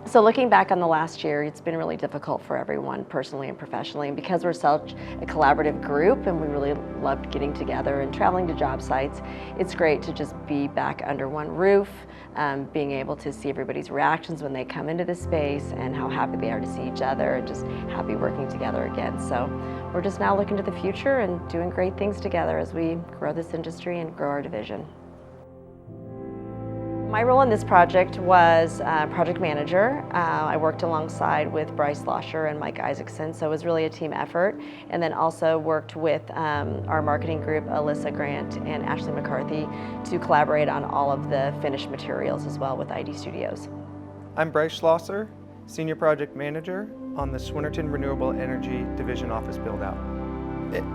So looking back on the last year, it's been really difficult for everyone personally and professionally. And because we're such a collaborative group and we really loved getting together and traveling to job sites, it's great to just be back under one roof, being able to see everybody's reactions when they come into the space and how happy they are to see each other and just happy working together again. So we're just now looking to the future and doing great things together as we grow this industry and grow our division. My role in this project was project manager. I worked alongside with Bryce Losher and Mike Isaacson, so it was really a team effort. And then also worked with our marketing group, Alyssa Grant and Ashley McCarthy, to collaborate on all of the finished materials as well with ID Studios. I'm Bryce Schlosser, Senior Project Manager on the Swinerton Renewable Energy Division Office build-out.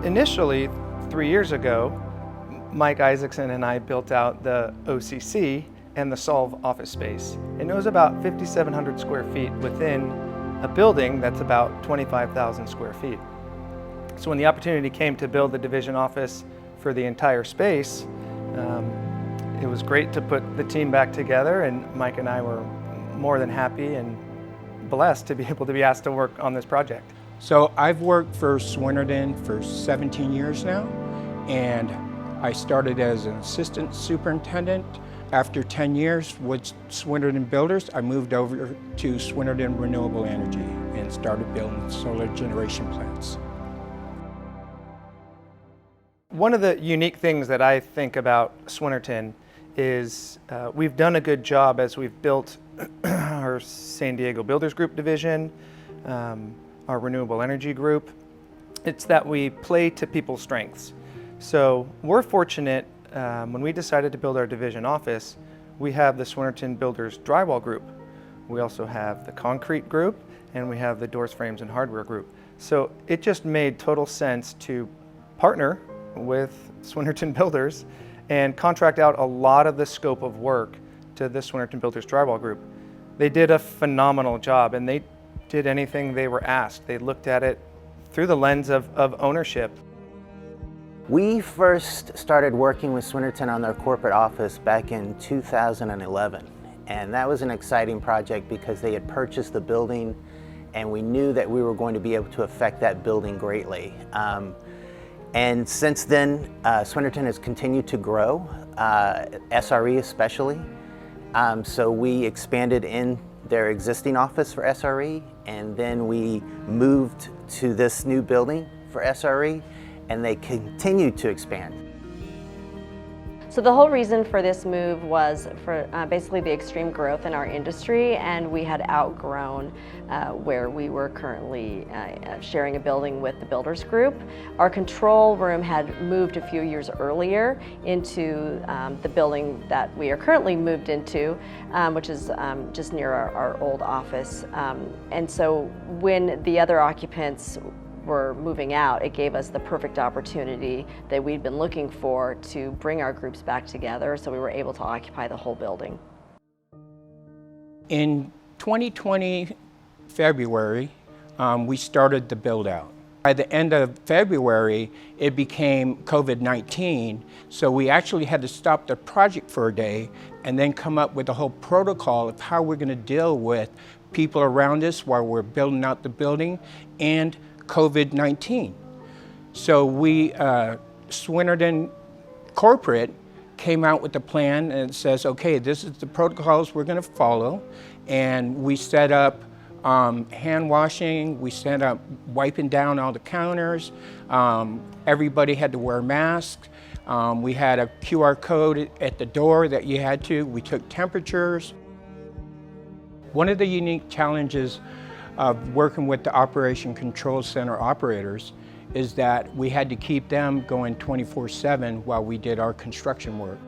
Initially, 3 years ago, Mike Isaacson and I built out the OCC and the Solve office space. And it was about 5,700 square feet within a building that's about 25,000 square feet. So when the opportunity came to build the division office for the entire space, it was great to put the team back together, and Mike and I were more than happy and blessed to be able to be asked to work on this project. So I've worked for Swinerton for 17 years now, and I started as an assistant superintendent. After 10 years with Swinerton Builders, I moved over to Swinerton Renewable Energy and started building solar generation plants. One of the unique things that I think about Swinerton is we've done a good job as we've built our San Diego Builders Group division, our renewable energy group. It's that we play to people's strengths. So we're fortunate. When we decided to build our division office, we have the Swinerton Builders Drywall Group. We also have the Concrete Group, and we have the Doors, Frames, and Hardware Group. So it just made total sense to partner with Swinerton Builders and contract out a lot of the scope of work to the Swinerton Builders Drywall Group. They did a phenomenal job, and they did anything they were asked. They looked at it through the lens of ownership. We first started working with Swinerton on their corporate office back in 2011, and that was an exciting project because they had purchased the building and we knew that we were going to be able to affect that building greatly. And since then, Swinerton has continued to grow, SRE especially. So we expanded in their existing office for SRE, and then we moved to this new building for SRE, and they continue to expand. So the whole reason for this move was for basically the extreme growth in our industry, and we had outgrown where we were currently sharing a building with the Builders Group. Our control room had moved a few years earlier into the building that we are currently moved into, which is just near our old office. And so when the other occupants were moving out, it gave us the perfect opportunity that we'd been looking for to bring our groups back together, so we were able to occupy the whole building. In 2020 February, we started the build out. By the end of February, it became COVID-19, so we actually had to stop the project for a day and then come up with a whole protocol of how we're going to deal with people around us while we're building out the building and COVID-19. So we, Swinerton Corporate, came out with a plan and it says, okay, this is the protocols we're going to follow. And we set up hand washing, we set up wiping down all the counters. Everybody had to wear masks. We had a QR code at the door that you had to. We took temperatures. One of the unique challenges of working with the Operation Control Center operators is that we had to keep them going 24/7 while we did our construction work.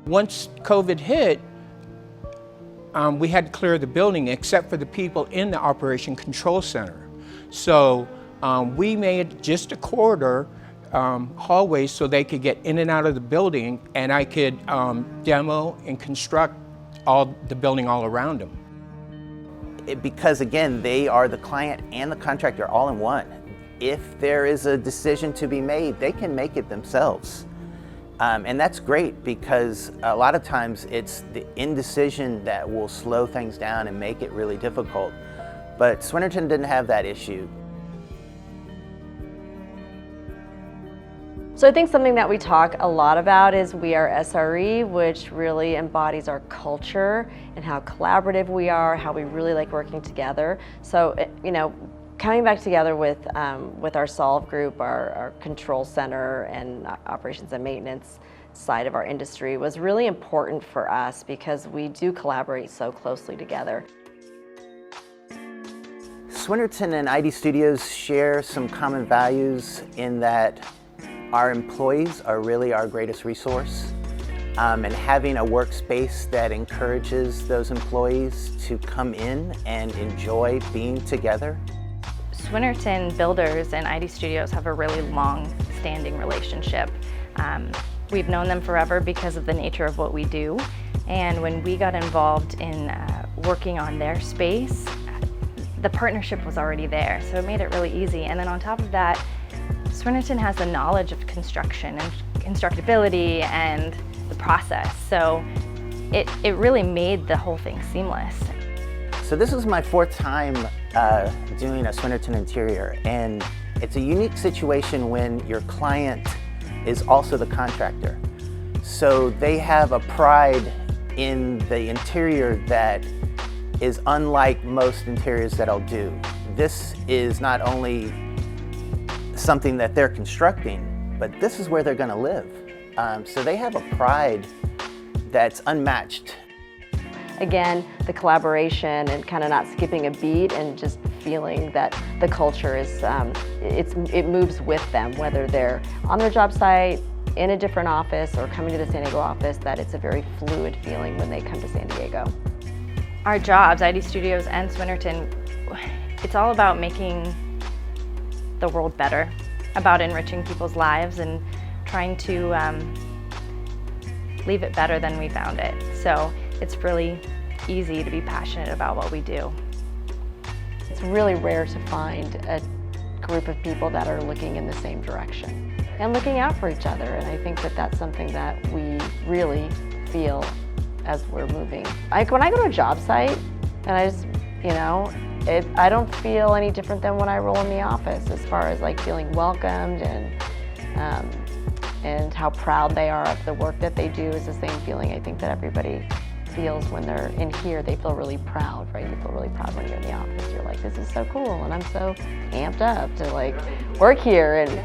Once COVID hit, we had to clear the building except for the people in the Operation Control Center. So we made just a corridor hallway so they could get in and out of the building, and I could demo and construct the building all around them. Because again, they are the client and the contractor all in one. If there is a decision to be made, they can make it themselves. And that's great because a lot of times it's the indecision that will slow things down and make it really difficult. But Swinerton didn't have that issue. So I think something that we talk a lot about is We Are SRE, which really embodies our culture and how collaborative we are, how we really like working together. So, you know, coming back together with our Solve group, our control center and operations and maintenance side of our industry was really important for us because we do collaborate so closely together. Swinerton and ID Studios share some common values in that our employees are really our greatest resource, and having a workspace that encourages those employees to come in and enjoy being together. Swinerton builders and ID Studios have a really long-standing relationship. We've known them forever because of the nature of what we do, and when we got involved in working on their space, the partnership was already there, so it made it really easy. And then on top of that, Swinerton has the knowledge of construction and constructability and the process, so it really made the whole thing seamless. So this is my 4th time doing a Swinerton interior, and it's a unique situation when your client is also the contractor. So they have a pride in the interior that is unlike most interiors that I'll do. This is not only something that they're constructing, but this is where they're going to live. So they have a pride that's unmatched. Again, the collaboration and kind of not skipping a beat and just feeling that the culture is, it moves with them, whether they're on their job site, in a different office, or coming to the San Diego office, that it's a very fluid feeling when they come to San Diego. Our jobs, ID Studios and Swinerton, it's all about making the world better, about enriching people's lives and trying to leave it better than we found it. So it's really easy to be passionate about what we do. It's really rare to find a group of people that are looking in the same direction and looking out for each other, and I think that that's something that we really feel as we're moving. Like when I go to a job site and I just, you know, I don't feel any different than when I roll in the office as far as like feeling welcomed and how proud they are of the work that they do is the same feeling I think that everybody feels when they're in here. They feel really proud, right? You feel really proud when you're in the office. You're like, this is so cool, and I'm so amped up to like work here, and